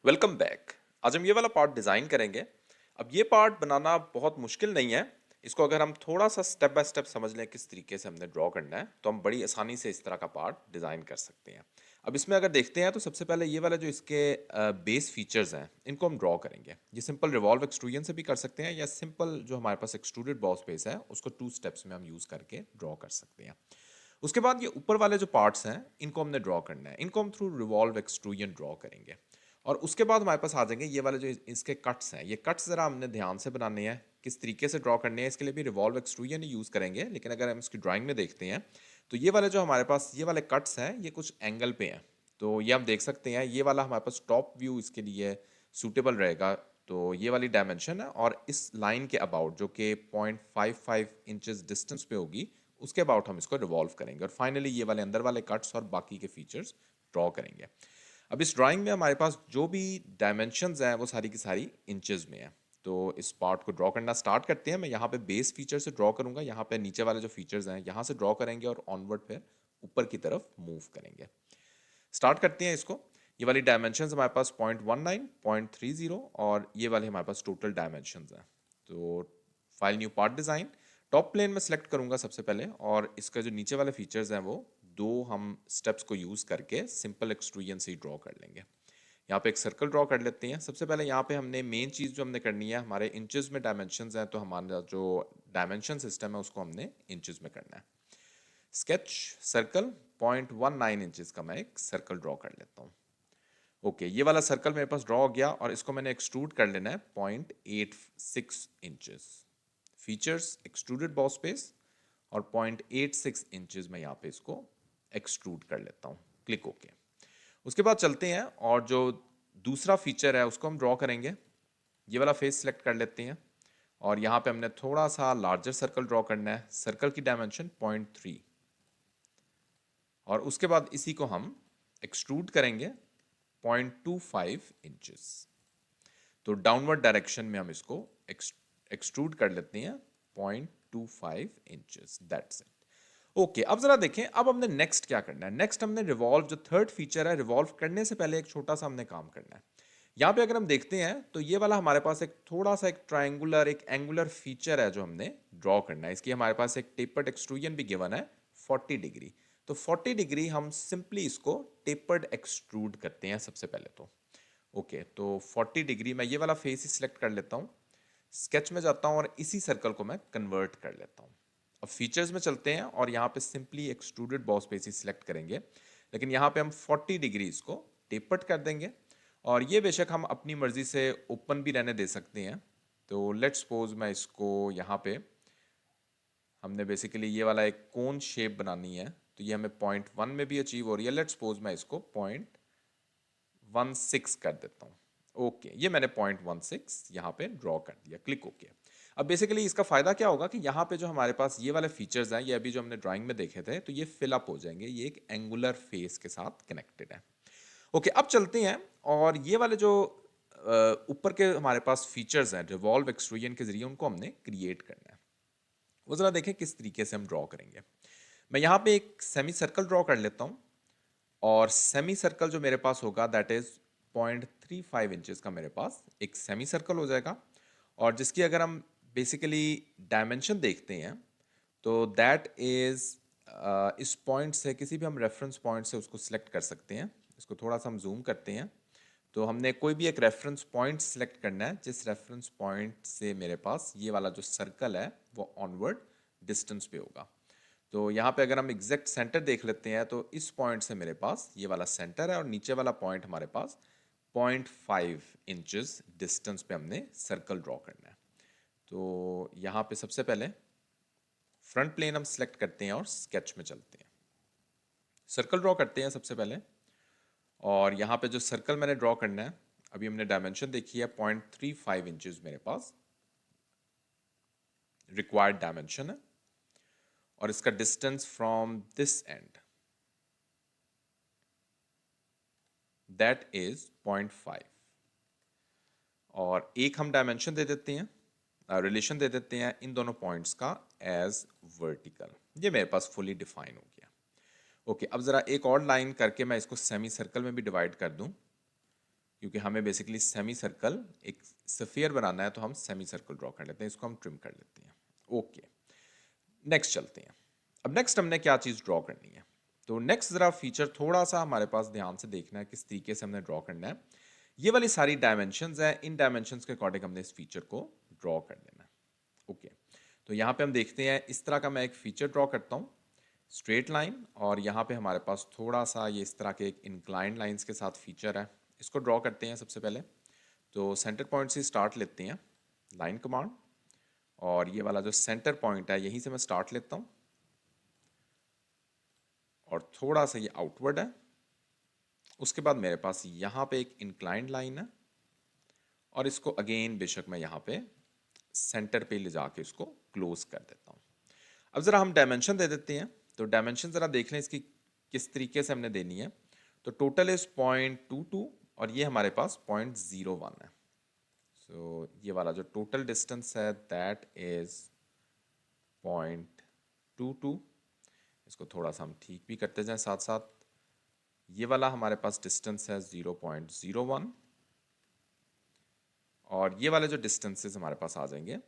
Welcome back. आज हम ये वाला पार्ट डिज़ाइन करेंगे। अब ये पार्ट बनाना बहुत मुश्किल नहीं है। इसको अगर हम थोड़ा सा स्टेप बाय स्टेप समझ लें किस तरीके से हमने ड्रॉ करना है तो हम बड़ी आसानी से इस तरह का पार्ट डिज़ाइन कर सकते हैं। अब इसमें अगर देखते हैं तो सबसे पहले ये वाला जो इसके बेस फीचर्स हैं इनको हम ड्रॉ करेंगे। ये सिंपल रिवॉल्व एक्सट्रूजन से भी कर सकते हैं या सिंपल जो हमारे पास एक्सट्रूडेड बॉस बेस है उसको 2 स्टेप्स में हम यूज़ करके ड्रॉ कर सकते हैं। उसके बाद ये ऊपर वाले जो पार्ट्स हैं इनको हमने ड्रॉ करना है। इनको हम थ्रू रिवॉल्व एक्सट्रूजन ड्रॉ करेंगे और उसके बाद हमारे पास आ जाएंगे ये वाले जो इसके कट्स हैं। ये कट्स ज़रा हमने ध्यान से बनाने हैं, किस तरीके से ड्रॉ करने हैं इसके लिए भी रिवॉल्व एक्सट्रूजन ही यूज़ करेंगे। लेकिन अगर हम इसकी ड्राइंग में देखते हैं तो ये वाले जो हमारे पास ये वाले कट्स हैं ये कुछ एंगल पे हैं। तो ये हम देख सकते हैं ये वाला हमारे पास टॉप व्यू इसके लिए सूटेबल रहेगा। तो ये वाली डायमेंशन है और इस लाइन के अबाउट जो कि 0.55 इंचेस डिस्टेंस पे होगी उसके अबाउट हम इसको रिवॉल्व करेंगे और फाइनली ये वाले अंदर वाले कट्स और बाकी के फीचर्स ड्रॉ करेंगे। अब इस ड्राइंग में हमारे पास जो भी डायमेंशंस हैं वो सारी की सारी इंचेस में है। तो इस पार्ट को ड्रॉ करना स्टार्ट करते हैं। मैं यहाँ पे बेस फीचर से ड्रॉ करूँगा, यहाँ पे नीचे वाले जो फीचर्स हैं यहाँ से ड्रॉ करेंगे और ऑनवर्ड फिर ऊपर की तरफ मूव करेंगे। स्टार्ट करते हैं इसको। ये वाली डायमेंशंस हमारे पास 0.19, 0.30 और ये वाले हमारे पास टोटल डायमेंशंस हैं। तो file new part design top plane में सेलेक्ट करूंगा सबसे पहले और इसका जो नीचे वाले फीचर्स हैं वो दो हम स्टेप्स को यूज़ करके सिंपल एक्सट्रूजन से ही ड्रॉ कर लेंगे। यहाँ पे एक सर्कल ड्रॉ कर लेते हैं। सबसे पहले यहाँ पे हमने मेन चीज़ जो हमने करनी है, हमारे इंचेस में डायमेंशंस हैं तो हमारा जो डायमेंशन सिस्टम है उसको हमने इंचेस में करना है। स्केच सर्कल 0.19 इंचेस का मैं एक सर्कल ड्रॉ कर लेता हूँ। ओके, ये वाला सर्कल मेरे पास ड्रॉ हो गया और इसको मैंने एक्सट्रूड कर लेना है 0.86 inches. Features extruded boss space और 0.86 इंचेस में यहाँ पे इसको एक्सट्रूड कर लेता हूँ। Click okay. उसके बाद चलते हैं और जो दूसरा फीचर है उसको हम ड्रॉ करेंगे। ये वाला फेस सेलेक्ट कर लेते हैं और यहाँ पे हमने थोड़ा सा लार्जर सर्कल ड्रॉ करना है। सर्कल की डायमेंशन 0.3 और उसके बाद इसी को हम एक्सट्रूड करेंगे 0.25 इंचेस। तो डाउनवर्ड डायरेक्शन में हम इसको एक्सट्रूड कर लेते हैं 0.25 इंचेस। That's it. ओके, अब जरा देखें अब हमने नेक्स्ट क्या करना है। नेक्स्ट हमने रिवॉल्व जो थर्ड फीचर है, रिवॉल्व करने से पहले एक छोटा सा हमने काम करना है। यहाँ पे अगर हम देखते हैं तो ये वाला हमारे पास एक थोड़ा सा एक ट्रायंगुलर एक एंगुलर फीचर है जो हमने ड्रॉ करना है। इसकी हमारे पास एक टेपर्ड एक्सट्रूजन भी गिवन है 40 डिग्री। तो 40 डिग्री हम सिंपली इसको टेपर्ड एक्सट्रूड करते हैं सबसे पहले तो। ओके, तो 40 डिग्री मैं ये वाला फेस ही सिलेक्ट कर लेता हूँ। स्केच में जाता हूँ और इसी सर्कल को मैं कन्वर्ट कर लेता हूँ। अब फीचर्स में चलते हैं और यहाँ पे सिंपली एक्सट्रूडेड बॉस बेस ही सिलेक्ट करेंगे। लेकिन यहाँ पे हम 40 डिग्री इसको टेपर्ड कर देंगे और ये बेशक हम अपनी मर्जी से ओपन भी रहने दे सकते हैं। तो लेट्स सपोज मैं इसको यहाँ पे हमने बेसिकली ये वाला एक कोन शेप बनानी है तो ये हमें 0.1 में भी अचीव हो रही है। लेट्स सपोज मैं इसको 0.16 कर देता हूँ। ओके, ये मैंने 0.16 यहाँ पे ड्रॉ कर दिया। Click okay. अब बेसिकली इसका फ़ायदा क्या होगा कि यहाँ पे जो हमारे पास ये वाले फीचर्स हैं ये अभी जो हमने ड्राइंग में देखे थे तो ये फिल अप हो जाएंगे। ये एक एंगुलर फेस के साथ कनेक्टेड है। ओके, अब चलते हैं और ये वाले जो ऊपर के हमारे पास फीचर्स हैं रिवॉल्व एक्सट्रूजन के जरिए उनको हमने क्रिएट करना है। वो ज़रा देखें किस तरीके से हम ड्रॉ करेंगे। मैं यहाँ पे एक सेमी सर्कल ड्रॉ कर लेता हूँ और सेमी सर्कल जो मेरे पास होगा दैट इज 0.35 इंचेस का मेरे पास एक सेमी सर्कल हो जाएगा। और जिसकी अगर हम बेसिकली डायमेंशन देखते हैं तो दैट इज इस पॉइंट से किसी भी हम रेफरेंस पॉइंट से उसको सिलेक्ट कर सकते हैं। इसको थोड़ा सा हम जूम करते हैं तो हमने कोई भी एक रेफरेंस पॉइंट सिलेक्ट करना है जिस रेफरेंस पॉइंट से मेरे पास ये वाला जो सर्कल है वो ऑनवर्ड डिस्टेंस पे होगा। तो यहाँ पे अगर हम एग्जैक्ट सेंटर देख लेते हैं तो इस पॉइंट से मेरे पास ये वाला सेंटर है और नीचे वाला पॉइंट हमारे पास 0.5 इंचेस डिस्टेंस पे हमने सर्कल ड्रॉ करना है। तो यहाँ पे सबसे पहले फ्रंट प्लेन हम सेलेक्ट करते हैं और स्केच में चलते हैं। सर्कल ड्रॉ करते हैं सबसे पहले और यहाँ पे जो सर्कल मैंने ड्रॉ करना है अभी हमने डायमेंशन देखी है 0.35 इंचेस मेरे पास रिक्वायर्ड डायमेंशन है और इसका distance from this and that is 0.5 और एक हम डायमेंशन दे देते हैं, रिलेशन दे देते हैं इन दोनों पॉइंट्स का एज वर्टिकल। ये मेरे पास फुली डिफाइन हो गया। ओके, अब ज़रा एक और लाइन करके मैं इसको सेमी सर्कल में भी डिवाइड कर दूं क्योंकि हमें बेसिकली सेमी सर्कल एक स्फीयर बनाना है, तो हम सेमी सर्कल ड्रॉ कर लेते हैं, इसको हम ट्रिम कर लेते हैं। ओके, नेक्स्ट चलते हैं। अब नेक्स्ट हमने क्या चीज़ ड्रॉ करनी है, तो नेक्स्ट ज़रा फीचर थोड़ा सा हमारे पास ध्यान से देखना है किस तरीके से हमने ड्रॉ करना है। ये वाली सारी डायमेंशंस हैं, इन डायमेंशंस के अकॉर्डिंग हमने इस फीचर को ड्रॉ कर लेना है। ओके, तो यहाँ पे हम देखते हैं इस तरह का मैं एक फीचर ड्रॉ करता हूँ, स्ट्रेट लाइन, और यहाँ पे हमारे पास थोड़ा सा ये इस तरह के एक इंक्लाइंड लाइंस के साथ फीचर है। इसको ड्रॉ करते हैं सबसे पहले। तो सेंटर पॉइंट से स्टार्ट लेते हैं, लाइन कमांड, और ये वाला जो सेंटर पॉइंट है यहीं से मैं स्टार्ट लेता हूँ, और थोड़ा सा ये आउटवर्ड है। उसके बाद मेरे पास यहाँ पे एक इंक्लाइंड लाइन है, और इसको अगेन बेशक मैं यहाँ पे सेंटर पे ले जाके इसको क्लोज कर देता हूँ। अब ज़रा हम डायमेंशन दे देते हैं, तो डायमेंशन ज़रा देख लें इसकी किस तरीके से हमने देनी है। तो टोटल इज़ 0.22, और ये हमारे पास 0.01 है। सो ये वाला जो टोटल डिस्टेंस है दैट इज़ 0.22। इसको थोड़ा सा हम ठीक भी करते जाएं साथ साथ। ये वाला हमारे पास डिस्टेंस है 0.01, और ये वाले जो डिस्टेंसेस हमारे पास आ जाएंगे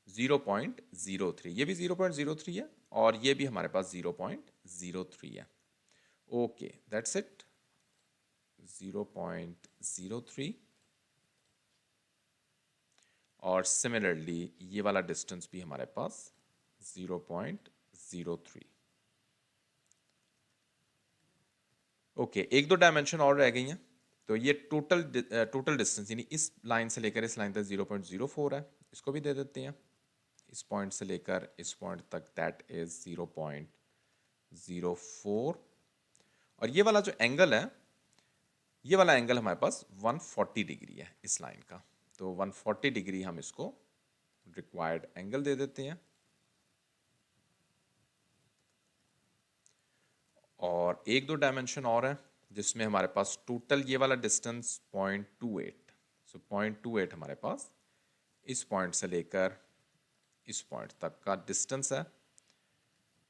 0.03, ये भी 0.03 है, और ये भी हमारे पास 0.03 है। Okay, that's it, 0.03। और सिमिलरली ये वाला डिस्टेंस भी हमारे पास 0.03। ओके, एक दो डायमेंशन और रह गई हैं। तो ये टोटल डिस्टेंस यानी इस लाइन से लेकर इस लाइन तक 0.04 है, इसको भी दे देते हैं। इस पॉइंट से लेकर इस पॉइंट तक दैट इज 0.04। और ये वाला जो एंगल है, ये वाला एंगल हमारे पास 140 डिग्री है इस लाइन का। तो 140 डिग्री हम इसको रिक्वायर्ड एंगल दे देते हैं। और एक दो डायमेंशन और है जिसमें हमारे पास टोटल ये वाला डिस्टेंस 0.28, सो 0.28 हमारे पास इस पॉइंट से लेकर इस पॉइंट तक का डिस्टेंस है,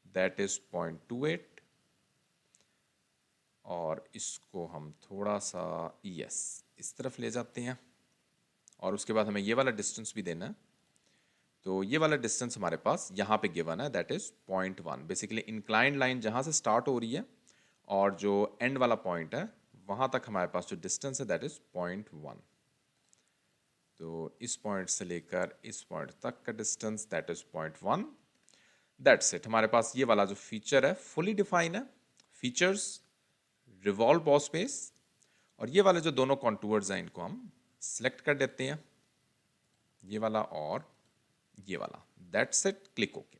दैट इज 0.28। और इसको हम थोड़ा सा यस इस तरफ ले जाते हैं, और उसके बाद हमें ये वाला डिस्टेंस भी देना है। तो ये वाला डिस्टेंस हमारे पास यहाँ पे गिवन है, that is 0.1। Basically inclined line जहाँ से स्टार्ट हो रही है और जो एंड वाला पॉइंट है वहाँ तक हमारे पास जो डिस्टेंस है दैट इज 0.1। तो इस पॉइंट से लेकर इस पॉइंट तक का distance that is 0.1। That's it, हमारे पास ये वाला जो फीचर है फुली डिफाइन है। फीचर्स, रिवॉल्व बॉस स्पेस, और ये वाले जो दोनों कॉन्टूर्स हैं इनको हम सिलेक्ट कर देते हैं, ये वाला और ये वाला। That's it, click okay.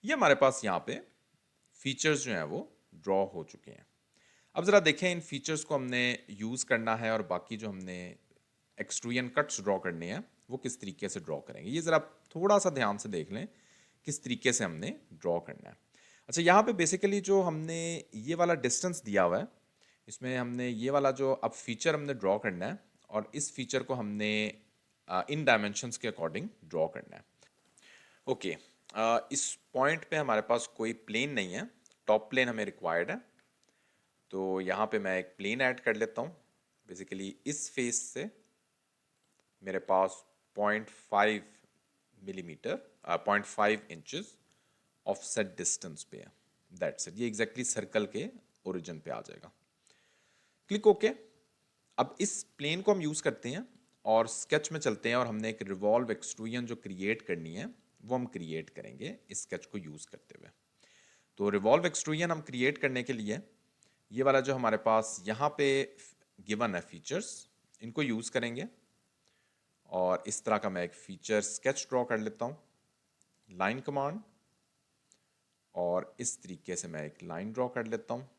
ये हमारे पास यहाँ पे फीचर्स जो हैं वो ड्रॉ हो चुके हैं। अब ज़रा देखें इन फीचर्स को हमने यूज़ करना है, और बाकी जो हमने एक्सट्रूजन कट्स ड्रॉ करने हैं वो किस तरीके से ड्रॉ करेंगे। ये ज़रा थोड़ा सा ध्यान से देख लें किस तरीके से हमने ड्रॉ करना है। अच्छा, यहाँ पे बेसिकली जो हमने ये वाला डिस्टेंस दिया हुआ है, इसमें हमने ये वाला जो अब फीचर हमने ड्रॉ करना है, और इस फीचर को हमने इन डायमेंशंस के अकॉर्डिंग ड्रॉ करना है। ओके, इस पॉइंट पे हमारे पास कोई प्लेन नहीं है, टॉप प्लेन हमें रिक्वायर्ड है। तो यहाँ पे मैं एक प्लेन ऐड कर लेता हूँ। बेसिकली इस फेस से मेरे पास 0.5 मिलीमीटर 0.5 इंचेस ऑफसेट डिस्टेंस पे है, दैट्स इट। ये एग्जैक्टली सर्कल के ओरिजिन पे आ जाएगा। Click okay. अब इस प्लेन को हम यूज़ करते हैं और स्केच में चलते हैं, और हमने एक रिवॉल्व एक्सट्रूजन जो क्रिएट करनी है वो हम क्रिएट करेंगे इस स्केच को यूज़ करते हुए। तो रिवॉल्व एक्सट्रूजन हम क्रिएट करने के लिए ये वाला जो हमारे पास यहाँ पे गिवन है फीचर्स, इनको यूज़ करेंगे। और इस तरह का मैं एक फीचर स्केच ड्रॉ कर लेता हूँ, लाइन कमांड, और इस तरीके से मैं एक लाइन ड्रॉ कर लेता हूँ।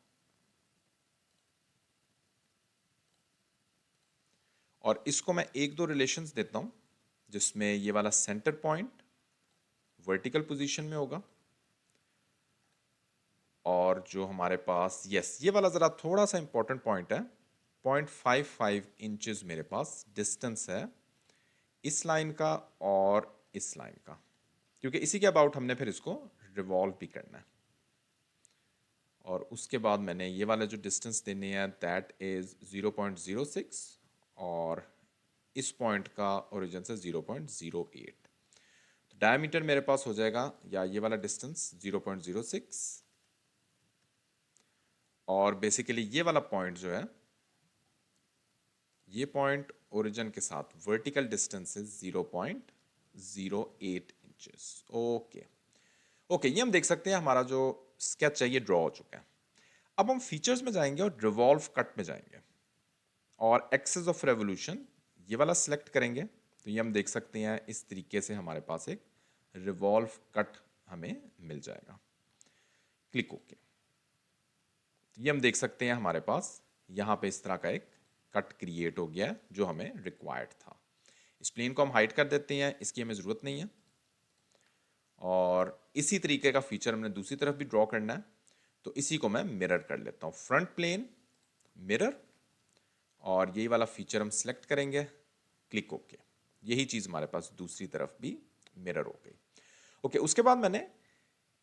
और इसको मैं एक दो रिलेशंस देता हूँ, जिसमें ये वाला सेंटर पॉइंट वर्टिकल पोजीशन में होगा, और जो हमारे पास यस ये वाला ज़रा थोड़ा सा इंपॉर्टेंट पॉइंट है, 0.55 इंचेस मेरे पास डिस्टेंस है इस लाइन का और इस लाइन का, क्योंकि इसी के अबाउट हमने फिर इसको रिवॉल्व भी करना है। और उसके बाद मैंने ये वाले जो डिस्टेंस देने हैं दैट इज 0.06, और इस पॉइंट का ओरिजिन से 0.08। तो डायमीटर मेरे पास हो जाएगा, या ये वाला डिस्टेंस 0.06, और बेसिकली ये वाला पॉइंट जो है, ये पॉइंट ओरिजिन के साथ वर्टिकल डिस्टेंस है 0.08 इंचेस। ओके ओके, ये हम देख सकते हैं हमारा जो स्केच है ये ड्रॉ हो चुका है। अब हम फीचर्स में जाएंगे और रिवॉल्व कट में जाएंगे और एक्सिस ऑफ रेवोल्यूशन ये वाला सिलेक्ट करेंगे। तो ये हम देख सकते हैं इस तरीके से हमारे पास एक रिवॉल्व कट हमें मिल जाएगा। Click okay. ये हम देख सकते हैं हमारे पास यहाँ पे इस तरह का एक कट क्रिएट हो गया है जो हमें रिक्वायर्ड था। इस प्लेन को हम हाइड कर देते हैं, इसकी हमें ज़रूरत नहीं है। और इसी तरीके का फीचर हमने दूसरी तरफ भी ड्रॉ करना है, तो इसी को मैं मिरर कर लेता हूँ। फ्रंट प्लेन मिरर, और यही वाला फीचर हम सिलेक्ट करेंगे। Click okay. यही चीज़ हमारे पास दूसरी तरफ भी मिरर हो गई। ओके, उसके बाद मैंने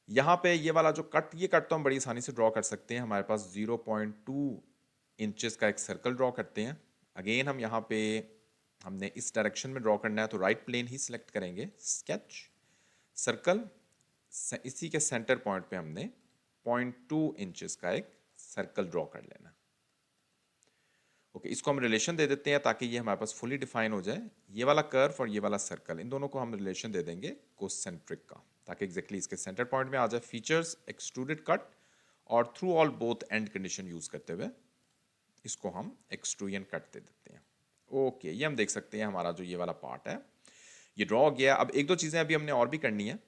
यहाँ पे ये वाला जो कट, ये कट तो हम बड़ी आसानी से ड्रॉ कर सकते हैं। हमारे पास 0.2 इंचेस का एक सर्कल ड्रॉ करते हैं। अगेन हम यहाँ पे हमने इस डायरेक्शन में ड्रॉ करना है, तो राइट प्लेन ही सिलेक्ट करेंगे। स्केच सर्कल, इसी के सेंटर पॉइंट पे हमने 0.2 इंचेस का एक सर्कल ड्रॉ कर लेना। ओके, इसको हम रिलेशन दे देते हैं ताकि ये हमारे पास फुली डिफाइन हो जाए। ये वाला कर्व और ये वाला सर्कल, इन दोनों को हम रिलेशन दे देंगे कोसेंट्रिक का, ताकि एग्जैक्टली इसके सेंटर पॉइंट में आ जाए। फीचर्स एक्सट्रूडेड कट, और through all both and condition use करते हुए इसको हम एक्सट्रूजन कट दे देते हैं। ओके, ये हम देख सकते हैं हमारा जो ये वाला पार्ट है ये ड्रॉ हो गया। अब एक दो चीज़ें अभी हमने और भी करनी है,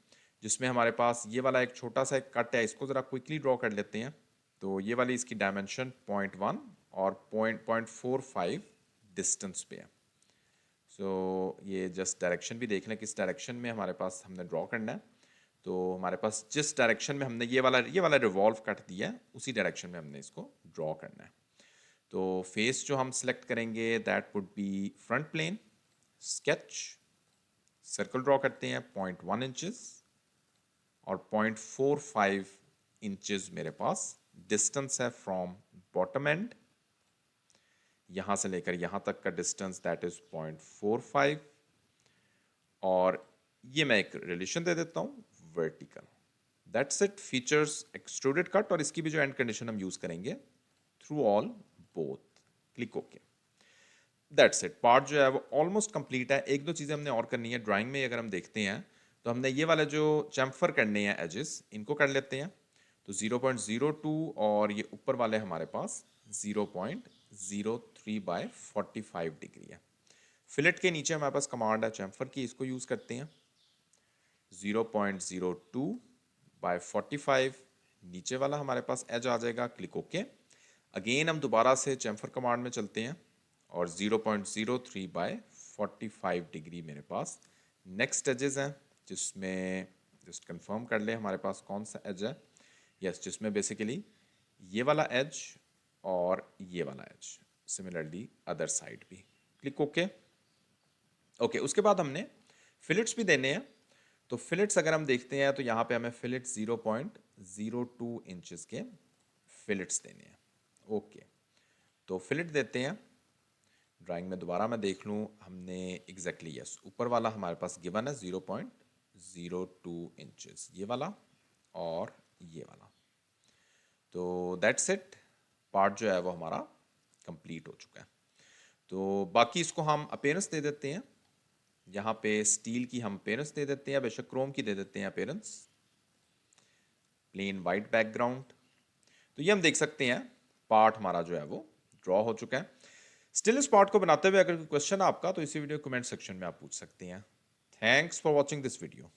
जिसमें हमारे पास ये वाला एक छोटा सा एक कट है, इसको ज़रा क्विकली ड्रॉ कर लेते हैं। तो ये वाली इसकी डायमेंशन 0.1 और 0.45 डिस्टेंस पे है। सो ये जस्ट डायरेक्शन भी देख लें किस डायरेक्शन में हमारे पास हमने ड्रॉ करना है। तो हमारे पास जिस डायरेक्शन में हमने ये वाला रिवॉल्व कट दिया है, उसी डायरेक्शन में हमने इसको ड्रॉ करना है। तो फेस जो हम सिलेक्ट करेंगे that would be front plane. Sketch circle draw करते हैं 0.1 इंचेस और 0.45 इंचेस मेरे पास डिस्टेंस है फ्रॉम बॉटम एंड, यहाँ से लेकर यहाँ तक का डिस्टेंस दैट इज 0.45, और ये मैं एक रिलेशन दे देता हूँ vertical. That's it, features extruded cut, और इसकी भी जो एंड कंडीशन हम यूज करेंगे through all both. Click okay. That's it, part जो है वो ऑलमोस्ट कंप्लीट है। एक दो चीज़ें हमने और करनी है। ड्राइंग में अगर हम देखते हैं तो हमने ये वाले जो चैम्फर करने हैं एजेस, इनको कर लेते हैं। तो 0.02 और ये ऊपर वाले हमारे पास 0.03/45 डिग्री है। फिलेट के नीचे हमारे पास कमांड है चैम्फर की, इसको यूज़ करते हैं। 0.02/45 नीचे वाला हमारे पास एज आ जाएगा। Click okay. अगेन हम दोबारा से चैम्फर कमांड में चलते हैं और 0.03/45 डिग्री मेरे पास नेक्स्ट एजेस हैं, जिसमें जस्ट कंफर्म कर ले हमारे पास कौन सा एज है। यस, जिसमें बेसिकली ये वाला एज और ये वाला एज, सिमिलरली अदर साइड भी। Click okay. ओके, उसके बाद हमने फिलेट्स भी देने हैं। तो फिलेट्स अगर हम देखते हैं तो यहाँ पे हमें फिलेट्स 0.02 इंचेस के फिलेट्स देने हैं। ओके, तो फिलेट देते हैं। ड्राइंग में दोबारा मैं देख लूँ, हमने एग्जैक्टली यस, ऊपर वाला हमारे पास गिवन है 0.02 इंचेस, ये वाला और ये वाला। तो दैट्स इट, पार्ट जो है वो हमारा कंप्लीट हो चुका है। तो बाकी इसको हम अपीयरेंस दे देते हैं। यहाँ पे स्टील की हम अपीयरेंस दे देते हैं, बेशक क्रोम की दे देते हैं अपीयरेंस। Plain white background. तो ये हम देख सकते हैं पार्ट हमारा जो है वो ड्रॉ हो चुका है। स्टिल इस पार्ट को बनाते हुए अगर कोई क्वेश्चन है आपका तो इसी वीडियो कमेंट सेक्शन में आप पूछ सकते हैं। Thanks for watching this video.